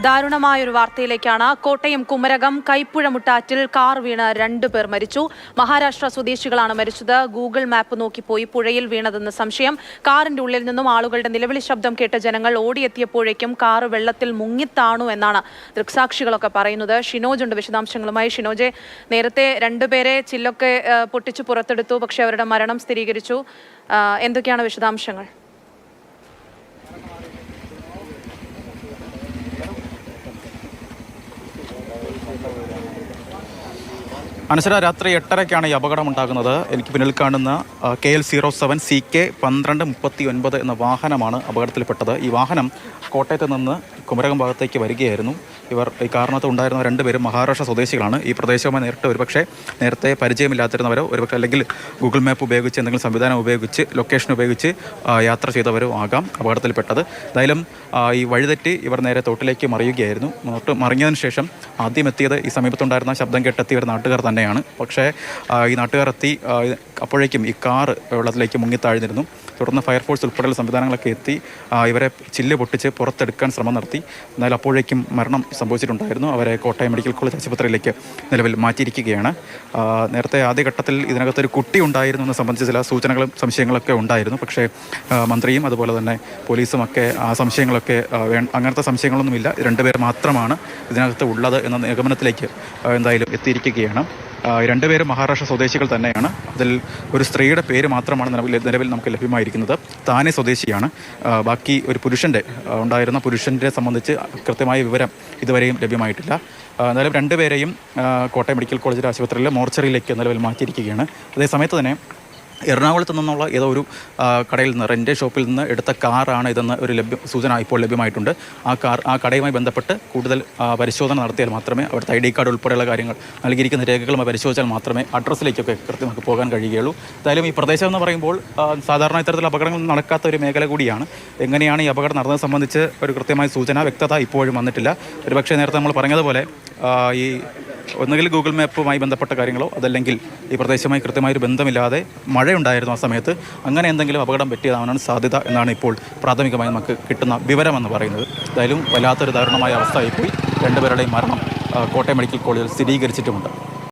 ദാരുണമായൊരു വാർത്തയിലേക്കാണ്. Kottayam Kumarakom Kaipuzha മുട്ടാറ്റിൽ car വീണ് 2 പേർ മരിച്ചു. മഹാരാഷ്ട്ര സ്വദേശികളാണ് മരിച്ചത്. ഗൂഗിൾ മാപ്പ് നോക്കിപ്പോയി പുഴയിൽ വീണതെന്ന് സംശയം. കാറിന്റെ ഉള്ളിൽ നിന്നും ആളുകളുടെ നിലവിളി ശബ്ദം കേട്ട ജനങ്ങൾ ഓടിയെത്തിയപ്പോഴേക്കും കാർ വെള്ളത്തിൽ മുങ്ങിത്താണു എന്നാണ് ദൃക്സാക്ഷികളൊക്കെ പറയുന്നത്. ഷിനോജ് ഉണ്ട് വിശദാംശങ്ങളുമായി. ഷിനോജെ, നേരത്തെ 2 പേരെ ചില്ലൊക്കെ പൊട്ടിച്ചു പുറത്തെടുത്തു, പക്ഷേ അവരുടെ മരണം സ്ഥിരീകരിച്ചു. എന്തൊക്കെയാണ് വിശദാംശങ്ങൾ? അനശ്വര, രാത്രി 8:30-ക്കാണ് ഈ അപകടമുണ്ടാകുന്നത്. എനിക്ക് പിന്നിൽ കാണുന്ന KL07 CK 1239 എന്ന വാഹനമാണ് അപകടത്തിൽപ്പെട്ടത്. ഈ വാഹനം കോട്ടയത്ത് നിന്ന് കുമരകം ഭാഗത്തേക്ക് വരികയായിരുന്നു. ഈ കാറിനകത്ത് ഉണ്ടായിരുന്ന 2 പേരും മഹാരാഷ്ട്ര സ്വദേശികളാണ്. ഈ പ്രദേശവുമായി നേരത്തെ പരിചയമില്ലാത്തിരുന്നവരോ ഒരുപക്ഷെ അല്ലെങ്കിൽ ഗൂഗിൾ മാപ്പ് ഉപയോഗിച്ച് എന്തെങ്കിലും സംവിധാനം ഉപയോഗിച്ച് ലൊക്കേഷൻ ഉപയോഗിച്ച് യാത്ര ചെയ്തവരോ ആകാം അപകടത്തിൽപ്പെട്ടത്. എന്തായാലും ഈ വഴിതെറ്റി ഇവർ നേരെ തോട്ടിലേക്ക് മറിയുകയായിരുന്നു. മറിഞ്ഞതിന് ശേഷം ആദ്യം എത്തിയത് ഈ സമീപത്തുണ്ടായിരുന്ന ശബ്ദം കേട്ടെത്തിയ ഒരു നാട്ടുകാർ തന്നെയാണ്. പക്ഷേ ഈ നാട്ടുകാർ എത്തി അപ്പോഴേക്കും ഈ കാറ് വെള്ളത്തിലേക്ക് മുങ്ങിത്താഴ്ന്നിരുന്നു. തുടർന്ന് ഫയർഫോഴ്സ് ഉൾപ്പെടെയുള്ള സംവിധാനങ്ങളൊക്കെ എത്തി ഇവരെ ചില്ല് പൊട്ടിച്ച് പുറത്തെടുക്കാൻ ശ്രമം നടത്തി. എന്നാൽ അപ്പോഴേക്കും മരണം സംഭവിച്ചിട്ടുണ്ടായിരുന്നു. അവരെ കോട്ടയം മെഡിക്കൽ കോളേജ് ആശുപത്രിയിലേക്ക് നിലവിൽ മാറ്റിയിരിക്കുകയാണ്. നേരത്തെ ആദ്യഘട്ടത്തിൽ ഇതിനകത്തൊരു കുട്ടി ഉണ്ടായിരുന്നു എന്ന് സംബന്ധിച്ച് ചില സൂചനകളും സംശയങ്ങളൊക്കെ ഉണ്ടായിരുന്നു. പക്ഷേ മന്ത്രിയും അതുപോലെ തന്നെ പോലീസും ഒക്കെ ആ സംശയങ്ങളൊക്കെ അങ്ങനത്തെ സംശയങ്ങളൊന്നുമില്ല, 2 പേർ മാത്രമാണ് ഇതിനകത്ത് ഉള്ളത് എന്ന നിഗമനത്തിലേക്ക് എന്തായാലും എത്തിയിരിക്കുകയാണ്. 2 പേരും മഹാരാഷ്ട്ര സ്വദേശികൾ തന്നെയാണ്. അതിൽ ഒരു സ്ത്രീയുടെ പേര് മാത്രമാണ് നിലവിൽ നമുക്ക് ലഭ്യമായിരിക്കുന്നത്. താനെ സ്വദേശിയാണ്. ബാക്കി ഒരു ഉണ്ടായിരുന്ന പുരുഷൻ്റെ സംബന്ധിച്ച് കൃത്യമായ വിവരം ഇതുവരെയും ലഭ്യമായിട്ടില്ല. എന്തായാലും 2 പേരെയും കോട്ടയം മെഡിക്കൽ കോളേജ് ആശുപത്രിയിലെ മോർച്ചറിയിലേക്ക് നിലവിൽ മാറ്റിയിരിക്കുകയാണ്. അതേസമയത്ത് തന്നെ എറണാകുളത്ത് നിന്നുള്ള ഏതോ ഒരു കടയിൽ നിന്ന് റെൻ്റ് ഷോപ്പിൽ നിന്ന് എടുത്ത കാറാണ് ഇതെന്ന് ഒരു സൂചന ഇപ്പോൾ ലഭ്യമായിട്ടുണ്ട്. ആ കടയുമായി ബന്ധപ്പെട്ട് കൂടുതൽ പരിശോധന നടത്തിയാൽ മാത്രമേ അവിടുത്തെ ID കാർഡ് ഉൾപ്പെടെയുള്ള കാര്യങ്ങൾ നൽകിയിരിക്കുന്ന രേഖകളുമായി പരിശോധിച്ചാൽ മാത്രമേ അഡ്രസ്സിലേക്കൊക്കെ കൃത്യമാക്കി പോകാൻ കഴിയുകയുള്ളൂ. എന്തായാലും ഈ പ്രദേശം എന്ന് പറയുമ്പോൾ സാധാരണ ഇത്തരത്തിൽ അപകടങ്ങൾ നടക്കാത്ത ഒരു മേഖല കൂടിയാണ്. എങ്ങനെയാണ് ഈ അപകടം നടന്നത് സംബന്ധിച്ച് ഒരു കൃത്യമായ സൂചന വ്യക്തത ഇപ്പോഴും വന്നിട്ടില്ല. ഒരുപക്ഷെ നേരത്തെ നമ്മൾ പറഞ്ഞതുപോലെ ഈ ഒന്നുകിൽ ഗൂഗിൾ മാപ്പുമായി ബന്ധപ്പെട്ട കാര്യങ്ങളോ അതല്ലെങ്കിൽ ഈ പ്രദേശവുമായി കൃത്യമായൊരു ബന്ധമില്ലാതെ മഴയുണ്ടായിരുന്നു ആ സമയത്ത്, അങ്ങനെ എന്തെങ്കിലും അപകടം പറ്റിയതാവാനാണ് സാധ്യത എന്നാണ് ഇപ്പോൾ പ്രാഥമികമായി നമുക്ക് കിട്ടുന്ന വിവരമെന്ന് പറയുന്നത്. എന്തായാലും വല്ലാത്തൊരു ദാരുണമായ അവസ്ഥയായിപ്പോയി. 2 പേരുടെയും മരണം കോട്ടയം മെഡിക്കൽ കോളേജിൽ സ്ഥിരീകരിച്ചിട്ടുമുണ്ട്.